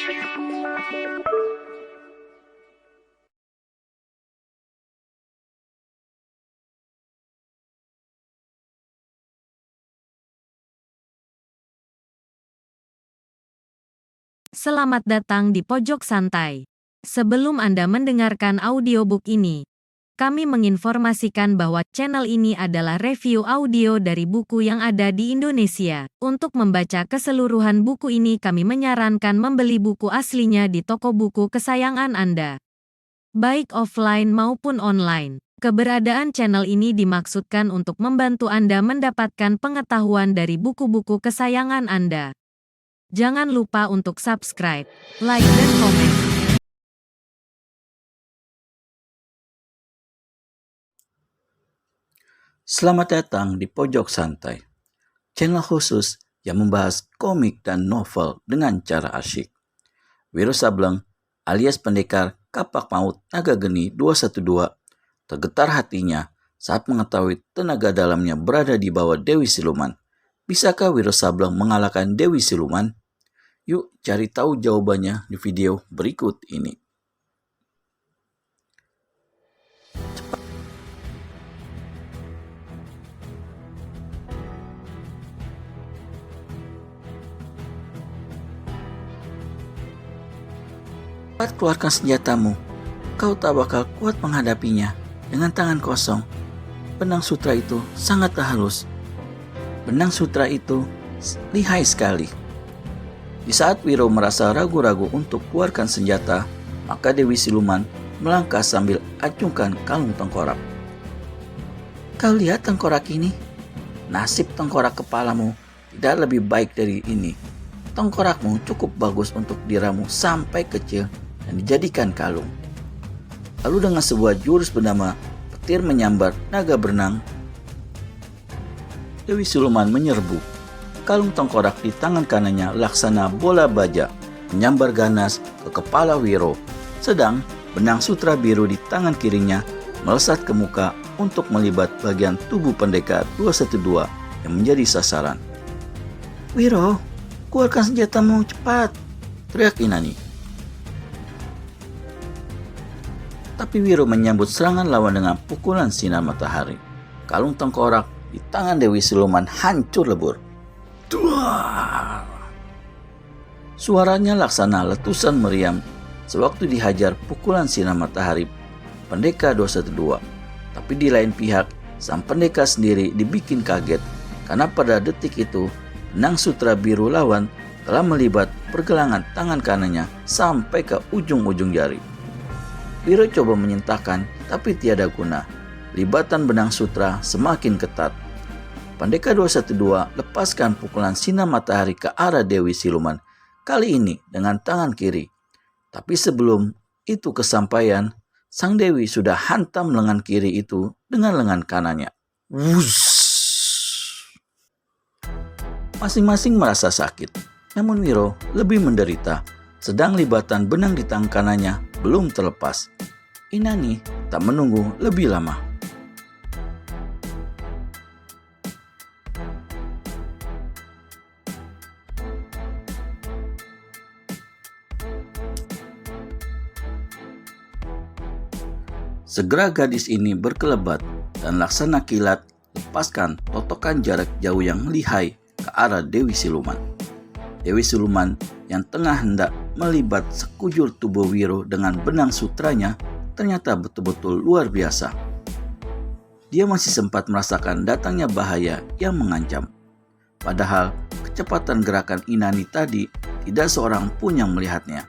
Selamat datang di Pojok Santai. Sebelum Anda mendengarkan audiobook ini, kami menginformasikan bahwa channel ini adalah review audio dari buku yang ada di Indonesia. Untuk membaca keseluruhan buku ini, kami menyarankan membeli buku aslinya di toko buku kesayangan Anda, baik offline maupun online. Keberadaan channel ini dimaksudkan untuk membantu Anda mendapatkan pengetahuan dari buku-buku kesayangan Anda. Jangan lupa untuk subscribe, like, dan komen. Selamat datang di Pojok Santai, channel khusus yang membahas komik dan novel dengan cara asyik. Wiro Sableng alias pendekar Kapak Maut Naga Geni 212 tergetar hatinya saat mengetahui tenaga dalamnya berada di bawah Dewi Siluman. Bisakah Wiro Sableng mengalahkan Dewi Siluman? Yuk cari tahu jawabannya di video berikut ini. Cepat keluarkan senjatamu. Kau tak bakal kuat menghadapinya dengan tangan kosong. Benang sutra itu sangat halus. Benang sutra itu lihai sekali. Di saat Wiro merasa ragu-ragu untuk keluarkan senjata, maka Dewi Siluman melangkah sambil acungkan kalung tengkorak. Kau lihat tengkorak ini? Nasib tengkorak kepalamu tidak lebih baik dari ini. Tengkorakmu cukup bagus untuk diramu sampai kecil dan dijadikan kalung. Lalu dengan sebuah jurus bernama petir menyambar naga berenang, Dewi Siluman menyerbu. Kalung tengkorak di tangan kanannya laksana bola baja menyambar ganas ke kepala Wiro, sedang benang sutra biru di tangan kirinya melesat ke muka untuk melibat bagian tubuh pendekar 212 yang menjadi sasaran. Wiro, keluarkan senjatamu cepat, teriak Inani. Tapi Wiro menyambut serangan lawan dengan pukulan sinar matahari. Kalung tengkorak di tangan Dewi Siluman hancur lebur. Duar! Suaranya laksana letusan meriam sewaktu dihajar pukulan sinar matahari pendekar 212. Tapi di lain pihak, sang pendekar sendiri dibikin kaget karena pada detik itu benang sutra biru lawan telah melibat pergelangan tangan kanannya sampai ke ujung-ujung jari. Wiro coba menyentahkan, tapi tiada guna. Libatan benang sutra semakin ketat. Pendekar 212 lepaskan pukulan sinar matahari ke arah Dewi Siluman, kali ini dengan tangan kiri. Tapi sebelum itu kesampaian, sang Dewi sudah hantam lengan kiri itu dengan lengan kanannya. Wuss! Masing-masing merasa sakit, namun Wiro lebih menderita. Sedang libatan benang di tangan kanannya belum terlepas. Inani tak menunggu lebih lama. Segera gadis ini berkelebat dan laksana kilat lepaskan totokan jarak jauh yang lihai ke arah Dewi Siluman. Dewi Siluman yang tengah hendak melibat sekujur tubuh Wiro dengan benang sutranya ternyata betul-betul luar biasa. Dia masih sempat merasakan datangnya bahaya yang mengancam. Padahal kecepatan gerakan Inani tadi tidak seorang pun yang melihatnya.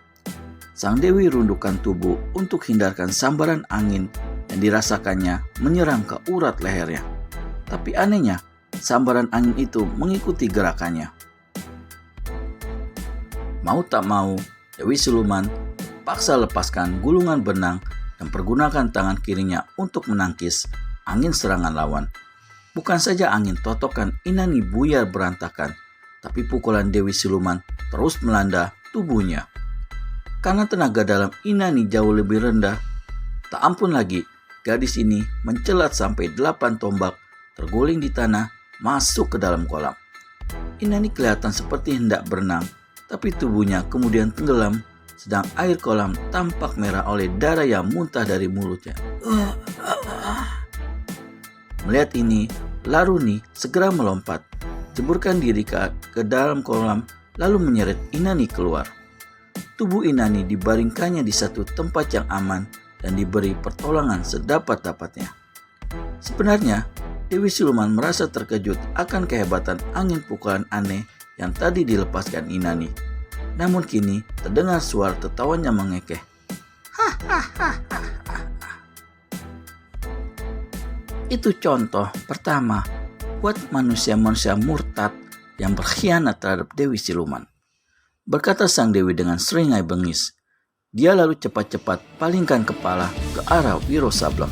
Sang Dewi rundukkan tubuh untuk hindarkan sambaran angin yang dirasakannya menyerang ke urat lehernya. Tapi anehnya, sambaran angin itu mengikuti gerakannya. Mau tak mau, Dewi Siluman paksa lepaskan gulungan benang dan pergunakan tangan kirinya untuk menangkis angin serangan lawan. Bukan saja angin totokan Inani buyar berantakan, tapi pukulan Dewi Siluman terus melanda tubuhnya. Karena tenaga dalam Inani jauh lebih rendah, tak ampun lagi, gadis ini mencelat sampai 8 tombak terguling di tanah masuk ke dalam kolam. Inani kelihatan seperti hendak berenang, tapi tubuhnya kemudian tenggelam sedang air kolam tampak merah oleh darah yang muntah dari mulutnya. Melihat ini, Laruni segera melompat, ceburkan diri ke dalam kolam, lalu menyeret Inani keluar. Tubuh Inani dibaringkannya di satu tempat yang aman dan diberi pertolongan sedapat-dapatnya. Sebenarnya, Dewi Siluman merasa terkejut akan kehebatan angin pukulan aneh yang tadi dilepaskan Inani. Namun kini terdengar suara tertawanya mengekeh. Itu contoh pertama buat manusia-manusia murtad yang berkhianat terhadap Dewi Siluman, berkata sang Dewi dengan seringai bengis. Dia lalu cepat-cepat palingkan kepala ke arah Wiro Sableng.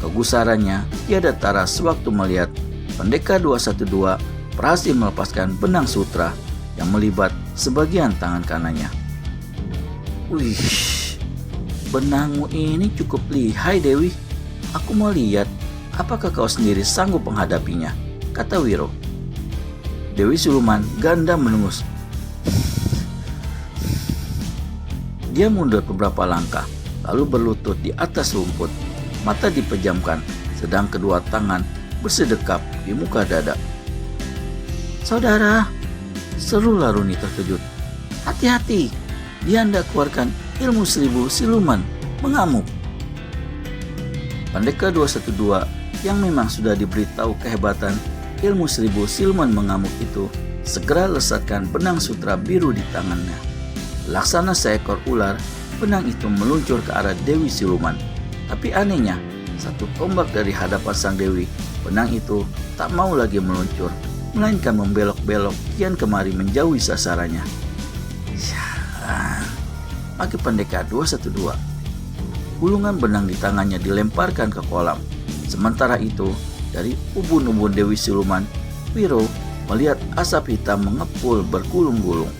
Kegusarannya tiada tara sewaktu melihat Pendekar 212 berhasil melepaskan benang sutra yang melibat sebagian tangan kanannya. Wih, benangmu ini cukup lihai Dewi. Aku mau lihat apakah kau sendiri sanggup menghadapinya, kata Wiro. Dewi Siluman ganda menengus. Dia mundur beberapa langkah, lalu berlutut di atas rumput. Mata dipejamkan, sedang kedua tangan bersedekap di muka dada. Saudara, seru Laruni terkejut. Hati-hati, dia hendak keluarkan ilmu 1000 siluman mengamuk. Pendekar 212 yang memang sudah diberitahu kehebatan ilmu 1000 siluman mengamuk itu segera lesatkan benang sutra biru di tangannya. Laksana seekor ular, benang itu meluncur ke arah Dewi Siluman. Tapi anehnya, satu tombak dari hadapan sang Dewi, benang itu tak mau lagi meluncur, melainkan membelok-belok kian kemari menjauhi sasarannya. Sialan, bagi Pendekar 212. Gulungan benang di tangannya dilemparkan ke kolam. Sementara itu, dari ubun-ubun Dewi Siluman, Wiro melihat asap hitam mengepul bergulung-gulung.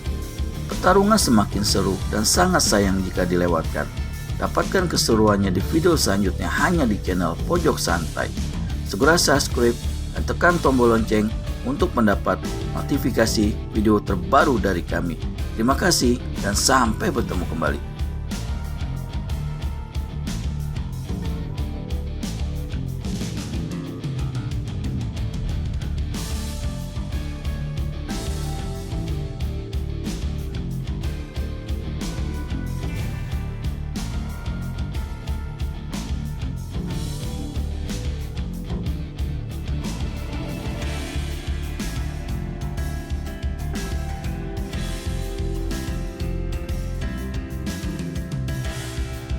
Pertarungan semakin seru dan sangat sayang jika dilewatkan. Dapatkan keseruannya di video selanjutnya hanya di channel Pojok Santai. Segera subscribe dan tekan tombol lonceng untuk mendapat notifikasi video terbaru dari kami. Terima kasih dan sampai bertemu kembali.